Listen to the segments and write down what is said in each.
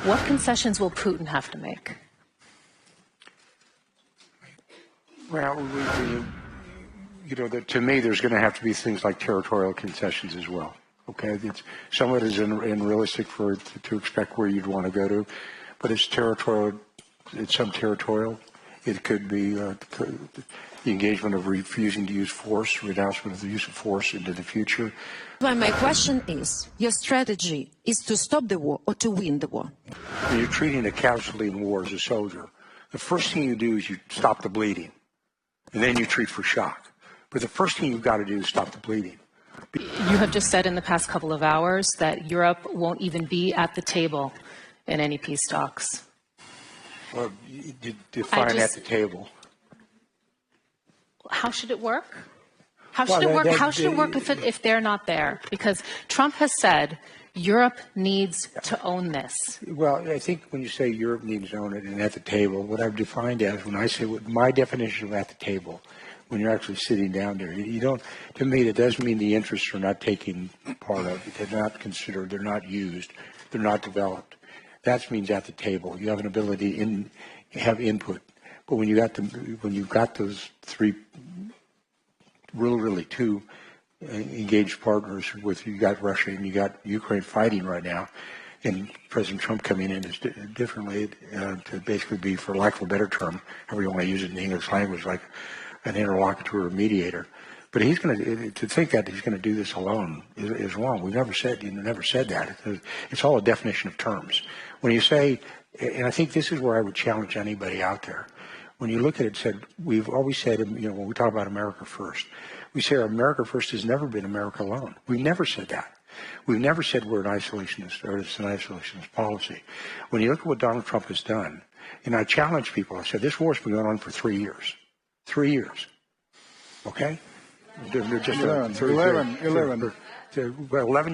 What concessions will Putin have to make? Well, to me, there's going to have to be things like territorial concessions as well. Okay, some of it is unrealistic to expect where you'd want to go to, but it's territorial. It's subterritorial. It could be the engagement of refusing to use force, renouncement of the use of force into the future. Well, my question is, your strategy is to stop the war or to win the war? When you're treating a casualty in war as a soldier, the first thing you do is you stop the bleeding, and then you treat for shock. But the first thing you've got to do is stop the bleeding. You have just said in the past couple of hours that Europe won't even be at the table in any peace talks. Well, you define at the table. How should it work? How should it work? How should it work if they're not there? Because Trump has said Europe needs to own this. Well, I think when you say Europe needs to own it and at the table, what I've defined as when I say my definition of at the table, when you're actually sitting down there, you don't. To me, that doesn't mean the interests are not taking part of it. They're not considered. They're not used. They're not developed. That means at the table. You have an ability to have input. But when you've got those three, really two engaged partners with you got Russia and you got Ukraine fighting right now, and President Trump coming in is differently to basically be, for lack of a better term, however you want to use it in the English language, like an interlocutor or mediator. But he's going to think that he's going to do this alone is wrong. We've never said that. It's all a definition of terms. When you say, and I think this is where I would challenge anybody out there. When you look at it, we've always said, when we talk about America first, we say America first has never been America alone. We've never said that. We've never said we're an isolationist or it's an isolationist policy. When you look at what Donald Trump has done, and I challenge people, I said, this war's been going on for 3 years. 3 years. Okay? They're just 11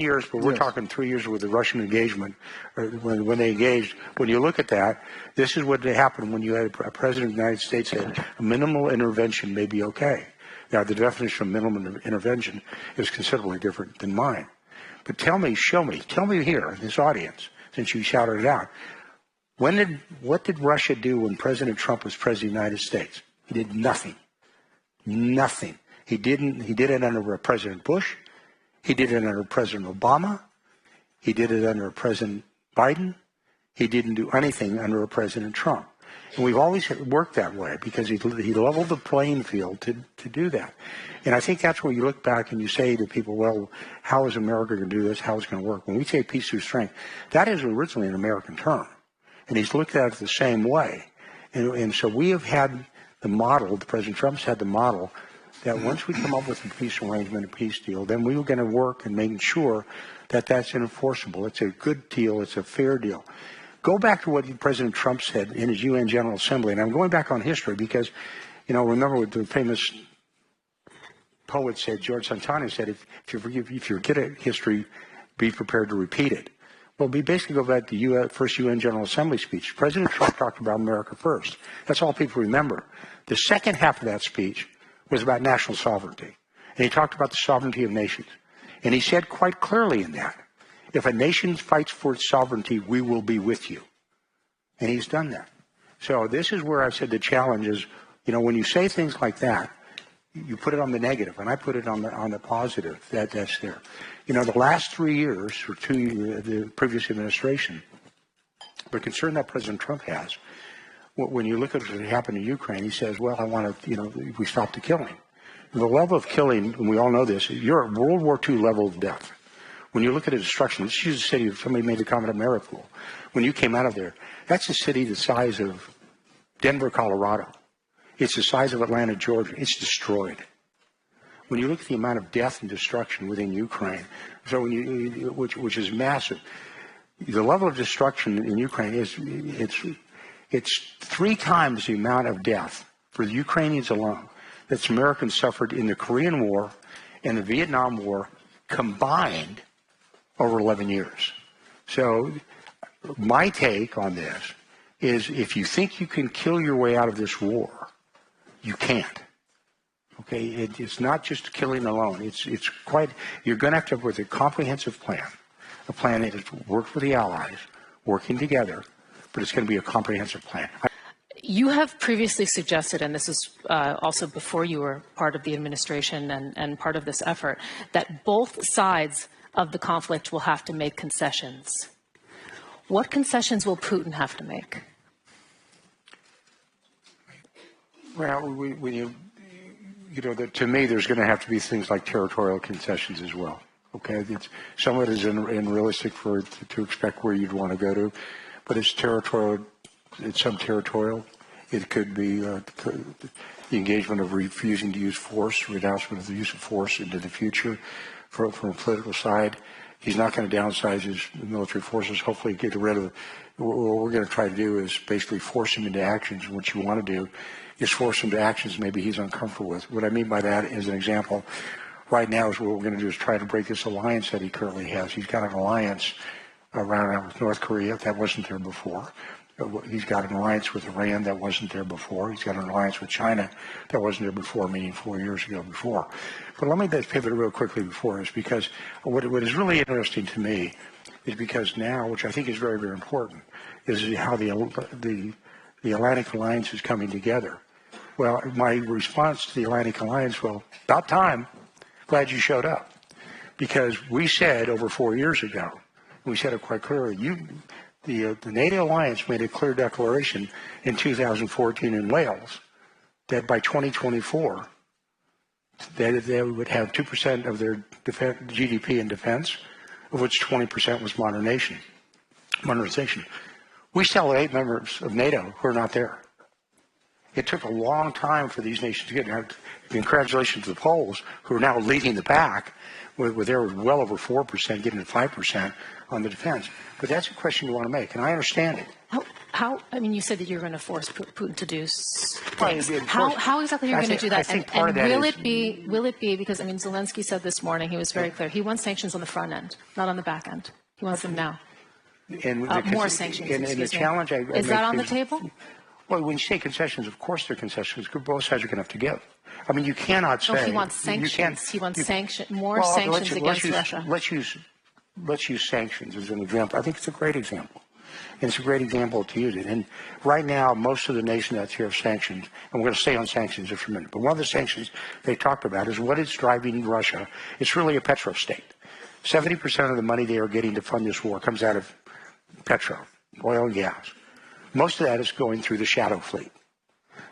years, but we're talking 3 years with the Russian engagement. When they engaged, when you look at that, this is what happened when you had a president of the United States said a minimal intervention may be okay. Now, the definition of minimum intervention is considerably different than mine. But tell me here in this audience, since you shouted it out, what did Russia do when President Trump was president of the United States? He did nothing. Nothing. He did it under President Bush. He did it under President Obama. He did it under President Biden. He didn't do anything under President Trump. And we've always worked that way because he leveled the playing field to do that. And I think that's where you look back and you say to people, well, how is America going to do this? How is it going to work? When we say peace through strength, that is originally an American term. And he's looked at it the same way. And so we have had the model, President Trump's had the model, that once we come up with a peace arrangement, a peace deal, then we were going to work and making sure that that's enforceable. It's a good deal. It's a fair deal. Go back to what President Trump said in his UN General Assembly, and I'm going back on history because, remember what the famous poet said, George Santana said, if you forget a history, be prepared to repeat it. Well, we basically go back to the first UN General Assembly speech. President Trump talked about America first. That's all people remember. The second half of that speech was about national sovereignty. And he talked about the sovereignty of nations. And he said quite clearly in that, if a nation fights for its sovereignty, we will be with you. And he's done that. So this is where I've said the challenge is, when you say things like that, you put it on the negative, and I put it on the positive. That's there. The last 3 years, or 2 years, the previous administration, the concern that President Trump has, when you look at what happened in Ukraine, he says, well, I want to, we stop the killing. The level of killing, and we all know this, you're at World War II level of death. When you look at the destruction, let's use a city, somebody made the comment of Mariupol. When you came out of there, that's a city the size of Denver, Colorado. It's the size of Atlanta, Georgia. It's destroyed. When you look at the amount of death and destruction within Ukraine, so which is massive, the level of destruction in Ukraine it's 3 times the amount of death for the Ukrainians alone that Americans suffered in the Korean War and the Vietnam War combined over 11 years. So my take on this is if you think you can kill your way out of this war, you can't. Okay, it's not just killing alone. It's quite. You're going to have with a comprehensive plan, a plan that has worked with the allies, working together, but it's going to be a comprehensive plan. You have previously suggested, and this is also before you were part of the administration and part of this effort, that both sides of the conflict will have to make concessions. What concessions will Putin have to make? Well, when you know, to me, there's going to have to be things like territorial concessions as well. Okay, some of it is unrealistic to expect where you'd want to go to, but it's territorial. It's subterritorial. It could be the engagement of refusing to use force, renouncement of the use of force into the future. From a political side, he's not going to downsize his military forces. Hopefully, get rid of. What we're going to try to do is basically force him into actions. What you want to do is force him to actions maybe he's uncomfortable with. What I mean by that, as an example, right now is what we're going to do is try to break this alliance that he currently has. He's got an alliance around with North Korea that wasn't there before. He's got an alliance with Iran that wasn't there before. He's got an alliance with China that wasn't there before, meaning 4 years ago before. But let me just pivot real quickly before this, because what is really interesting to me is because now, which I think is very, very important, is how the Atlantic Alliance is coming together. Well, my response to the Atlantic Alliance, well, about time. Glad you showed up. Because we said over 4 years ago, we said it quite clearly, the NATO alliance made a clear declaration in 2014 in Wales that by 2024, that they would have 2% of their GDP in defense, of which 20% was modernization. We still have 8 members of NATO who are not there. It took a long time for these nations to get there. Congratulations to the Poles, who are now leading the pack, where they were well over 4%, getting to 5% on the defense. But that's a question you want to make, and I understand it. How? I mean, you said that you're going to force Putin to do things. How exactly are you going to do that? And will it be because, I mean, Zelensky said this morning, he was very clear, he wants sanctions on the front end, not on the back end. He wants them now. More sanctions. And the challenge is that on the table? Well, when you say concessions, of course they're concessions. Both sides are going to have to give. I mean, you cannot say. No, he wants sanctions. He wants more sanctions against Russia. Let's use sanctions as an example. I think it's a great example. And it's a great example to use it. And right now, most of the nation that's here have sanctions, and we're going to stay on sanctions just for a minute. But one of the sanctions they talked about is what is driving Russia. It's really a petro state. 70% of the money they are getting to fund this war comes out of petro, oil and gas. Most of that is going through the shadow fleet.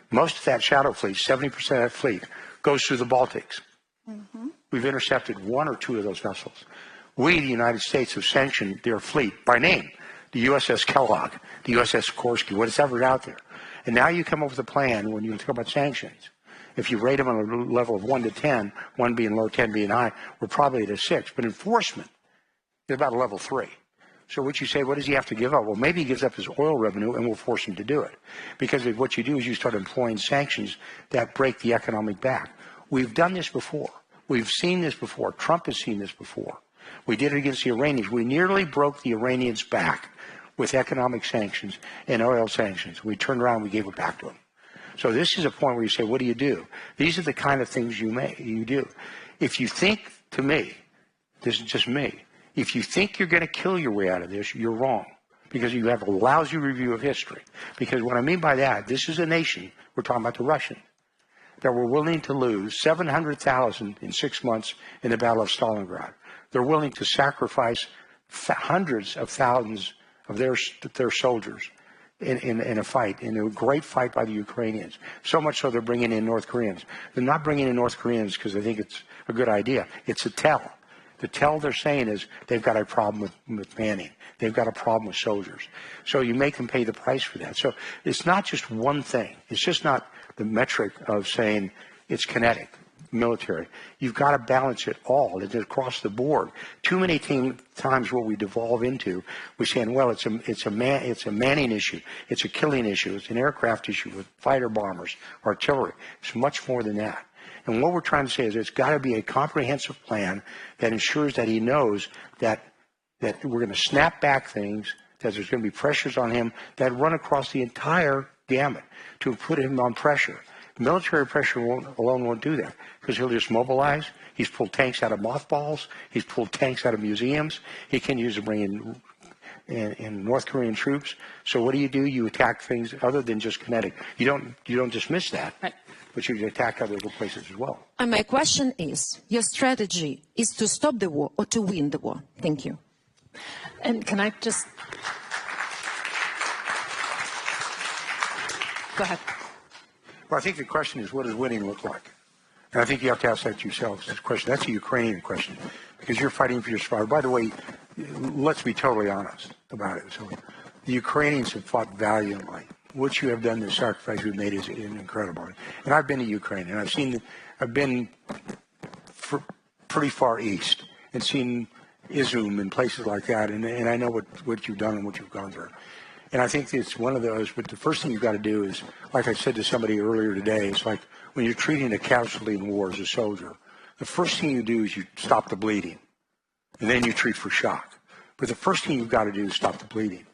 Most of that shadow fleet, 70% of that fleet, goes through the Baltics. Mm-hmm. We've intercepted 1 or 2 of those vessels. We, the United States, have sanctioned their fleet by name, the USS Kellogg, the USS Sikorsky, whatever out there. And now you come up with a plan when you talk about sanctions. If you rate them on a level of 1 to 10, 1 being low, 10 being high, we're probably at a 6. But enforcement is about a level 3. So what you say, what does he have to give up? Well, maybe he gives up his oil revenue and we'll force him to do it. Because what you do is you start employing sanctions that break the economic back. We've done this before. We've seen this before. Trump has seen this before. We did it against the Iranians. We nearly broke the Iranians back with economic sanctions and oil sanctions. We turned around and we gave it back to them. So this is a point where you say, what do you do? These are the kind of things you do. If you think, to me, this is just me, if you think you're going to kill your way out of this, you're wrong, because you have a lousy review of history. Because what I mean by that, this is a nation, we're talking about the Russians, that were willing to lose 700,000 in 6 months in the Battle of Stalingrad. They're willing to sacrifice hundreds of thousands of their soldiers in a fight, in a great fight by the Ukrainians. So much so they're bringing in North Koreans. They're not bringing in North Koreans because they think it's a good idea. It's a tell. The tell they're saying is they've got a problem with manning. They've got a problem with soldiers. So you make them pay the price for that. So it's not just one thing. It's just not the metric of saying it's kinetic, military. You've got to balance it all. It's across the board. Too many times what we devolve into, we're saying, well, it's a manning issue. It's a killing issue. It's an aircraft issue with fighter bombers, artillery. It's much more than that. And what we're trying to say is it's got to be a comprehensive plan that ensures that he knows that we're going to snap back things, that there's going to be pressures on him that run across the entire gamut to put him on pressure. Military pressure alone won't do that, because he'll just mobilize. He's pulled tanks out of mothballs. He's pulled tanks out of museums. He can use to bring in and North Korean troops. So what do? You attack things other than just kinetic. You don't dismiss that, right, but you attack other places as well. And my question is, your strategy is to stop the war or to win the war? Thank you. And can I just... Go ahead. Well, I think the question is, what does winning look like? And I think you have to ask that yourselves. This question, that's a Ukrainian question, because you're fighting for your survival. By the way, let's be totally honest about it. So, the Ukrainians have fought valiantly. What you have done, the sacrifice you've made, is incredible. And I've been to Ukraine, and I've been pretty far east and seen Izum and places like that, and I know what you've done and what you've gone through. And I think it's one of those, but the first thing you've got to do is, like I said to somebody earlier today, it's like when you're treating a casualty in war as a soldier, the first thing you do is you stop the bleeding, and then you treat for shock. But the first thing you've got to do is stop the bleeding,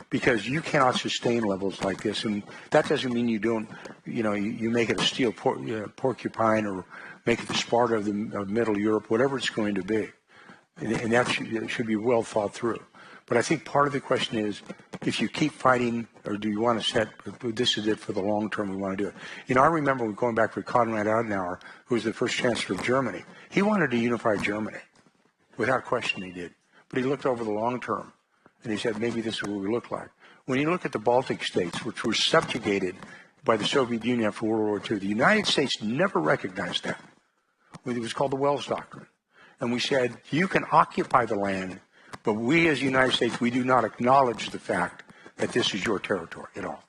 because you cannot sustain levels like this. And that doesn't mean you don't, you make it a steel porcupine or make it the Sparta of Middle Europe, whatever it's going to be. And that should be well thought through. But I think part of the question is, if you keep fighting, or do you want to set, this is it for the long term, we want to do it. I remember going back with Konrad Adenauer, who was the first chancellor of Germany. He wanted to unify Germany. Without question he did. But he looked over the long term, and he said, maybe this is what we look like. When you look at the Baltic states, which were subjugated by the Soviet Union after World War II, the United States never recognized that. It was called the Wells Doctrine. And we said, you can occupy the land, but we as the United States, we do not acknowledge the fact that this is your territory at all.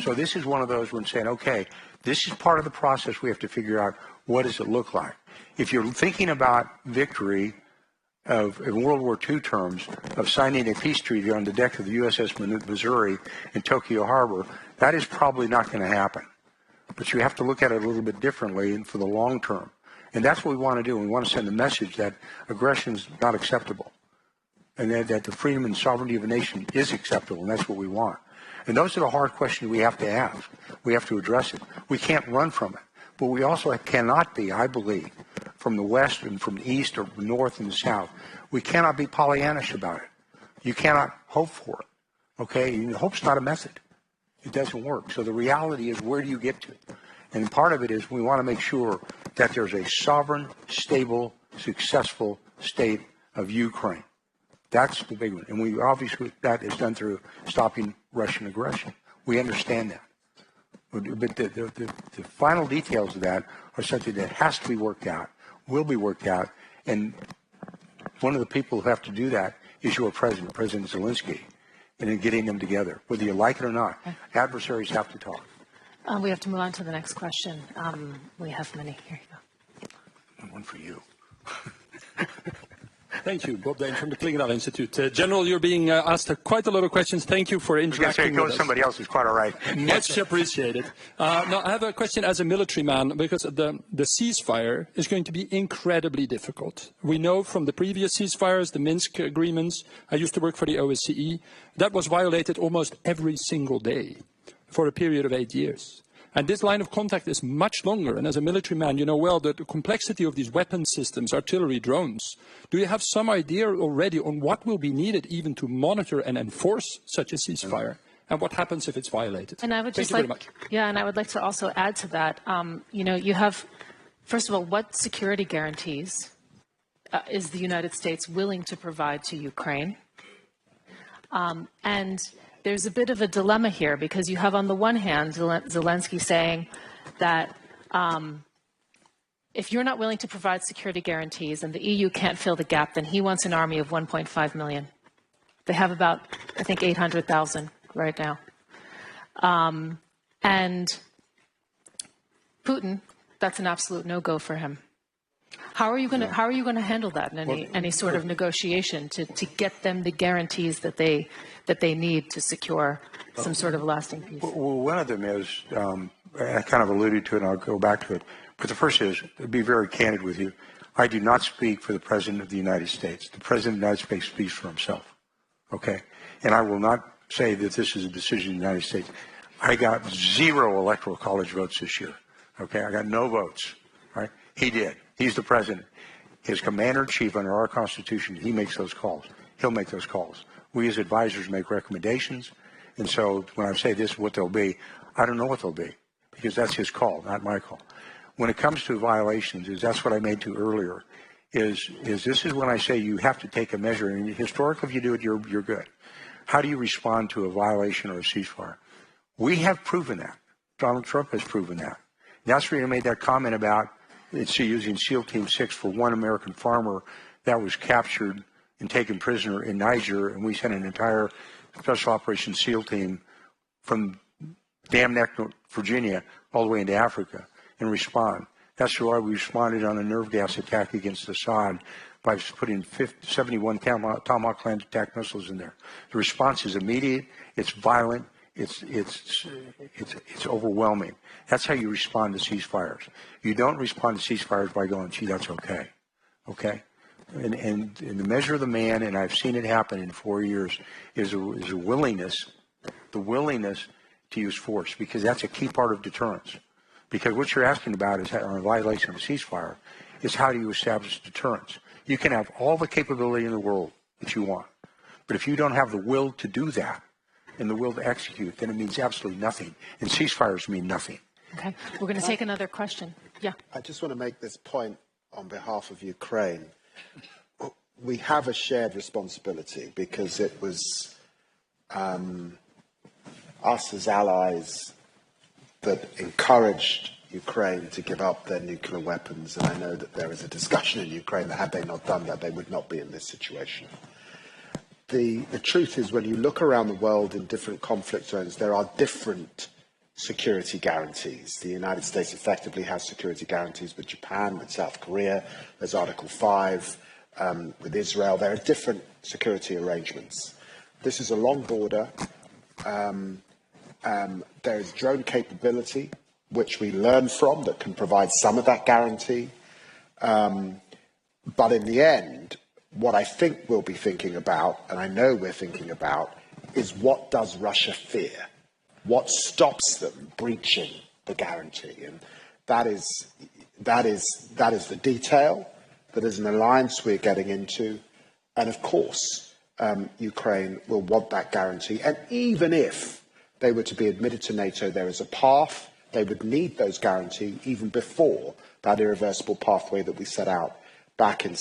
So this is one of those when saying, okay, this is part of the process. We have to figure out, what does it look like? If you're thinking about victory in World War II terms, of signing a peace treaty on the deck of the USS Missouri in Tokyo Harbor, that is probably not going to happen. But you have to look at it a little bit differently and for the long term. And that's what we want to do. We want to send a message that aggression is not acceptable, and that the freedom and sovereignty of a nation is acceptable, and that's what we want. And those are the hard questions we have to ask. We have to address it. We can't run from it. But we also cannot be, I believe, from the west and from the east or north and the south, we cannot be Pollyannish about it. You cannot hope for it. Okay? Hope's not a method. It doesn't work. So the reality is, where do you get to? And part of it is we want to make sure that there's a sovereign, stable, successful state of Ukraine. That's the big one. And we obviously, that is done through stopping Russian aggression. We understand that. But the final details of that are something that has to be worked out, will be worked out. And one of the people who have to do that is your president, President Zelensky, and in getting them together, whether you like it or not. Adversaries have to talk. We have to move on to the next question. We have many. Here you go. One for you. Thank you, Bob Dane from the Klingendahl Institute. General, you're being asked quite a lot of questions. Thank you for interacting with us. Somebody else is quite all right. Much appreciated. Now, I have a question as a military man, because the ceasefire is going to be incredibly difficult. We know from the previous ceasefires, the Minsk agreements, I used to work for the OSCE, that was violated almost every single day for a period of 8 years. And this line of contact is much longer. And as a military man, you know well that the complexity of these weapon systems, artillery, drones. Do you have some idea already on what will be needed even to monitor and enforce such a ceasefire? And what happens if it's violated? And I would just very much. Yeah, and I would like to also add to that. You have, first of all, what security guarantees is the United States willing to provide to Ukraine? And there's a bit of a dilemma here, because you have on the one hand Zelensky saying that if you're not willing to provide security guarantees and the EU can't fill the gap, then he wants an army of 1.5 million. They have about, I think, 800,000 right now. And Putin, that's an absolute no-go for him. How are you going to handle that in any sort of negotiation to get them the guarantees that they need to secure some sort of lasting peace? Well, one of them is, I kind of alluded to it, and I'll go back to it. But the first is, to be very candid with you, I do not speak for the President of the United States. The President of the United States speaks for himself. Okay? And I will not say that this is a decision of the United States. I got 0 electoral college votes this year. Okay? I got no votes. Right? He did. He's the president. His commander-in-chief under our Constitution, he makes those calls. He'll make those calls. We as advisors make recommendations. And so when I say this is what they'll be, I don't know what they'll be because that's his call, not my call. When it comes to violations, that's what I made to earlier, is this is when I say you have to take a measure. And historically, if you do it, you're good. How do you respond to a violation or a ceasefire? We have proven that. Donald Trump has proven that. That's where he made that comment about it's using SEAL Team 6 for one American farmer that was captured and taken prisoner in Niger, and we sent an entire Special Operations SEAL team from Dam Neck, Virginia, all the way into Africa and respond. That's why we responded on a nerve gas attack against Assad by putting 71 Tomahawk land attack missiles in there. The response is immediate, it's violent, it's overwhelming. That's how you respond to ceasefires. You don't respond to ceasefires by going, gee, that's okay. Okay? And the measure of the man, and I've seen it happen in 4 years, is a willingness, the willingness to use force, because that's a key part of deterrence. Because what you're asking about is on a violation of a ceasefire is how do you establish deterrence. You can have all the capability in the world that you want, but if you don't have the will to do that and the will to execute, then it means absolutely nothing. And ceasefires mean nothing. Okay, we're going to take another question. Yeah. I just want to make this point on behalf of Ukraine. We have a shared responsibility because it was us as allies that encouraged Ukraine to give up their nuclear weapons, and I know that there is a discussion in Ukraine that had they not done that, they would not be in this situation. The truth is, when you look around the world in different conflict zones, there are different security guarantees. The United States effectively has security guarantees with Japan, with South Korea. There's Article 5 with Israel. There are different security arrangements. This is a long border. There is drone capability, which we learn from, that can provide some of that guarantee. But in the end, what I think we'll be thinking about, and I know we're thinking about, is what does Russia fear? What stops them breaching the guarantee? And that is the detail. That is an alliance we're getting into. And of course, Ukraine will want that guarantee. And even if they were to be admitted to NATO, there is a path. They would need those guarantees even before that irreversible pathway that we set out back in